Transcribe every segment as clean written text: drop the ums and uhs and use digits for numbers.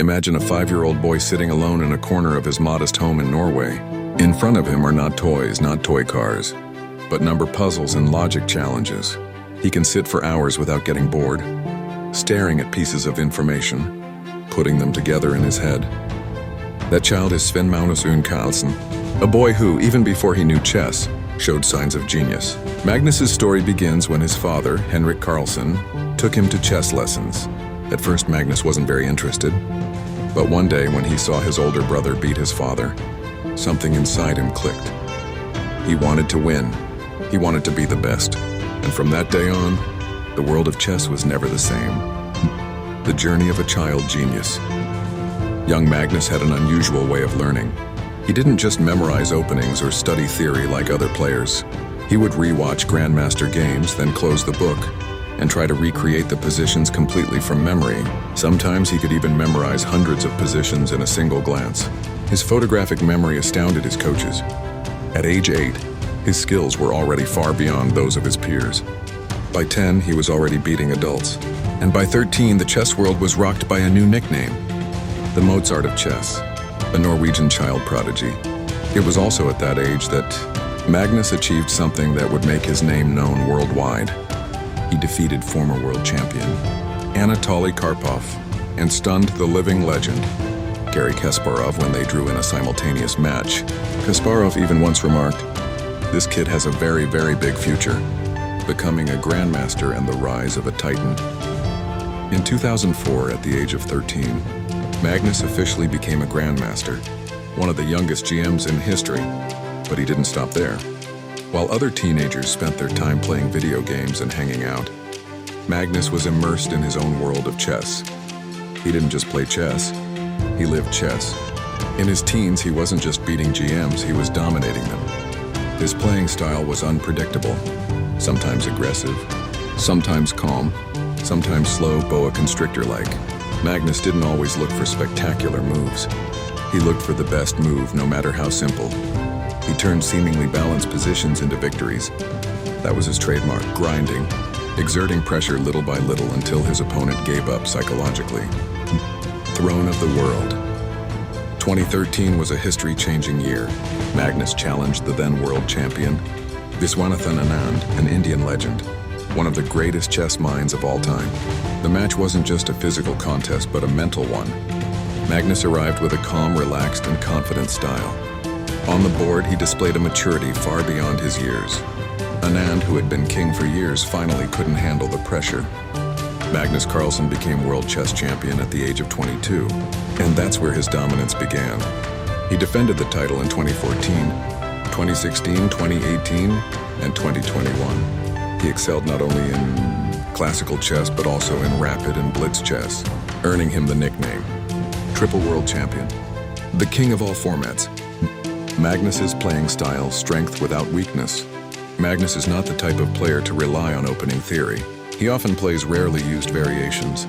Imagine a 5-year-old boy sitting alone in a corner of his modest home in Norway. In front of him are not toys, not toy cars, but number puzzles and logic challenges. He can sit for hours without getting bored, staring at pieces of information, putting them together in his head. That child is MAGNUS CARLSEN, a boy who, even before he knew chess, showed signs of genius. Magnus's story begins when his father, Henrik Carlsen, took him to chess lessons. At first, Magnus wasn't very interested, but one day when he saw his older brother beat his father, something inside him clicked. He wanted to win. He wanted to be the best. And from that day on, the world of chess was never the same. The journey of a child genius. Young Magnus had an unusual way of learning. He didn't just memorize openings or study theory like other players. He would re-watch Grandmaster games, then close the book, and try to recreate the positions completely from memory. Sometimes he could even memorize hundreds of positions in a single glance. His photographic memory astounded his coaches. At age 8, his skills were already far beyond those of his peers. By 10, he was already beating adults. And by 13, the chess world was rocked by a new nickname, the Mozart of chess, a Norwegian child prodigy. It was also at that age that Magnus achieved something that would make his name known worldwide. He defeated former world champion Anatoly Karpov and stunned the living legend Garry Kasparov when they drew in a simultaneous match. Kasparov even once remarked, "This kid has a very, very big future, becoming a grandmaster and the rise of a titan." In 2004, at the age of 13, Magnus officially became a grandmaster, one of the youngest GMs in history, but he didn't stop there. While other teenagers spent their time playing video games and hanging out, Magnus was immersed in his own world of chess. He didn't just play chess, he lived chess. In his teens, he wasn't just beating GMs, he was dominating them. His playing style was unpredictable, sometimes aggressive, sometimes calm, sometimes slow, boa constrictor-like. Magnus didn't always look for spectacular moves. He looked for the best move, no matter how simple. He turned seemingly balanced positions into victories. That was his trademark, grinding, exerting pressure little by little until his opponent gave up psychologically. Throne of the World. 2013 was a history-changing year. Magnus challenged the then world champion, Viswanathan Anand, an Indian legend, one of the greatest chess minds of all time. The match wasn't just a physical contest, but a mental one. Magnus arrived with a calm, relaxed, and confident style. On the board, he displayed a maturity far beyond his years. Anand, who had been king for years, finally couldn't handle the pressure. Magnus Carlsen became world chess champion at the age of 22, and that's where his dominance began. He defended the title in 2014, 2016, 2018, and 2021. He excelled not only in classical chess, but also in rapid and blitz chess, earning him the nickname Triple World Champion, the king of all formats. Magnus's playing style, strength without weakness. Magnus is not the type of player to rely on opening theory. He often plays rarely used variations,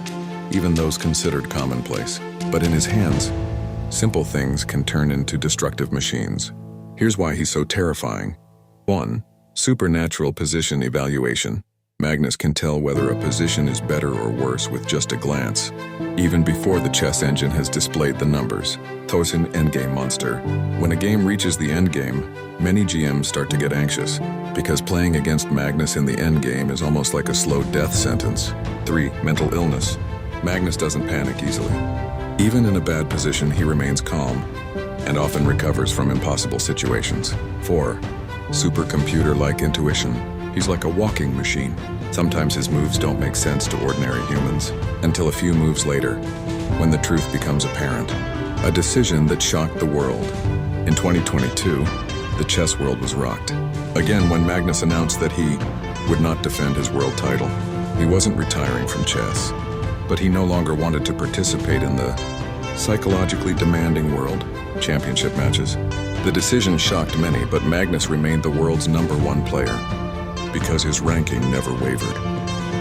even those considered commonplace. But in his hands, simple things can turn into destructive machines. Here's why he's so terrifying. 1. Supernatural position evaluation. Magnus can tell whether a position is better or worse with just a glance, even before the chess engine has displayed the numbers. Tosin endgame monster. When a game reaches the endgame, many GMs start to get anxious, because playing against Magnus in the endgame is almost like a slow death sentence. 3. Mental illness. Magnus doesn't panic easily. Even in a bad position, he remains calm, and often recovers from impossible situations. 4. Supercomputer-like intuition. He's like a walking machine. Sometimes his moves don't make sense to ordinary humans, until a few moves later, when the truth becomes apparent. A decision that shocked the world. In 2022, the chess world was rocked. Again, when Magnus announced that he would not defend his world title. He wasn't retiring from chess, but he no longer wanted to participate in the psychologically demanding world championship matches. The decision shocked many, but Magnus remained the world's #1 player, because his ranking never wavered.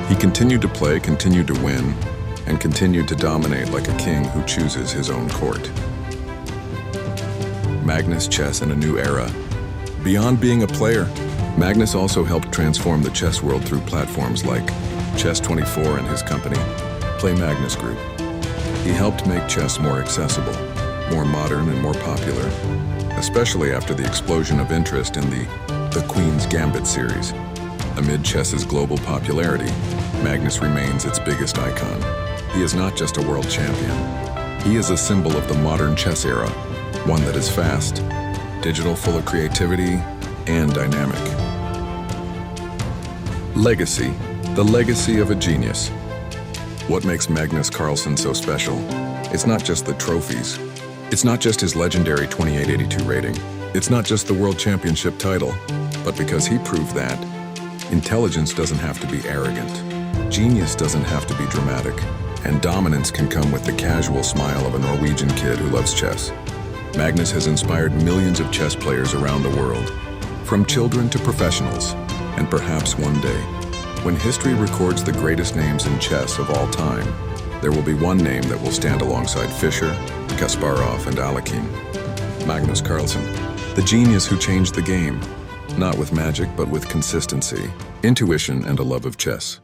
He continued to play, continued to win, and continued to dominate like a king who chooses his own court. Magnus Chess in a new era. Beyond being a player, Magnus also helped transform the chess world through platforms like Chess24 and his company, Play Magnus Group. He helped make chess more accessible, more modern and more popular, especially after the explosion of interest in the Queen's Gambit series. Amid chess's global popularity, Magnus remains its biggest icon. He is not just a world champion. He is a symbol of the modern chess era, one that is fast, digital, full of creativity, and dynamic. Legacy, the legacy of a genius. What makes Magnus Carlsen so special? It's not just the trophies. It's not just his legendary 2882 rating. It's not just the World Championship title, but because he proved that intelligence doesn't have to be arrogant, genius doesn't have to be dramatic, and dominance can come with the casual smile of a Norwegian kid who loves chess. Magnus has inspired millions of chess players around the world, from children to professionals, and perhaps one day, when history records the greatest names in chess of all time, there will be one name that will stand alongside Fischer, Kasparov, and Alekhine. Magnus Carlsen, the genius who changed the game, not with magic but with consistency, intuition, and a love of chess.